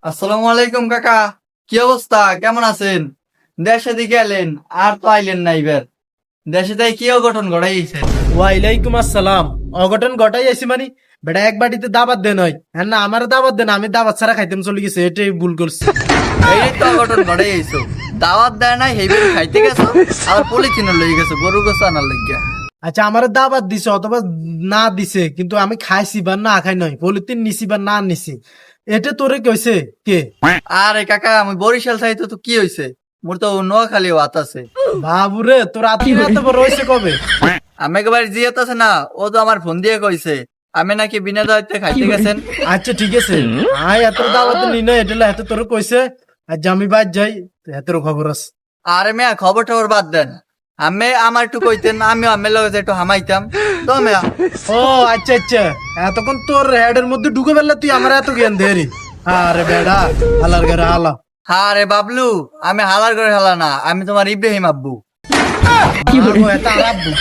আসসালামু আলাইকুম কাকা। কি অবস্থা, কেমন আছেন? দেশে দিকে এলেন আর তো আইলেন না এবার। দেশে তাই কি অঘটন ঘটাইছে? ওয়ালাইকুম আসসালাম। অঘটন ঘটাই আছি মানে বেটা এক বাটিতে দাবাত দেন হয়, হ্যাঁ না আমার দাবাত দেন, আমি দাবাত ছাড়া খাইতেম চলে গেছে, এটাই ভুল করছি। এই তো অঘটন ঘটাইছো। দাওয়াত দেয় নাই হেবেন খাইতে গেছো, আর পলিথিন লই গেছো গরু গোসো আনার লাগিয়া। আচ্ছা আমার দাবাত দিছে অথবা না দিছে, কিন্তু আমি খাইছি বা না খাই নয়, পলিথিন নিছি বা না নিছি, এটা তোরে কইছে কে? আরে কাকা, আমি বরিশাল চাইতো তো কি হইছে, মোর তো নোয়াখালী ওয়াত আছে। বাবুরে তোর আত্মীয় এত বড় হয়েছে কবে? আমি একবার জিয়াত আছে না, ও তো আমার ফোন দিয়ে কইছে আমি নাকি বিনা দাওয়াতে খাইতে গেছেন। আচ্ছা ঠিক আছে, আয় এত দাবাত নি না, এটা এত তোর কইছে। আর আমি বাদ যাই, এত খবর আছে। আরে মেয়া, খবর টবর বাদ দেন। আমি আমার একটু কইতেন, আমিও আমের লগে একটু হামাইতাম তো মেয়া। ও আচ্ছা আচ্ছা, এতক্ষণ তোর হেডের মধ্যে ঢুকে ফেললে তুই আমার এত জ্ঞান দেরি। আরে বেড়া, হালার ঘরে হালা। হ্যাঁ রে বাবলু, আমি হালার করে হালা না, আমি তোমার ইব্রাহিম আব্বু। এটা আরাব্বু।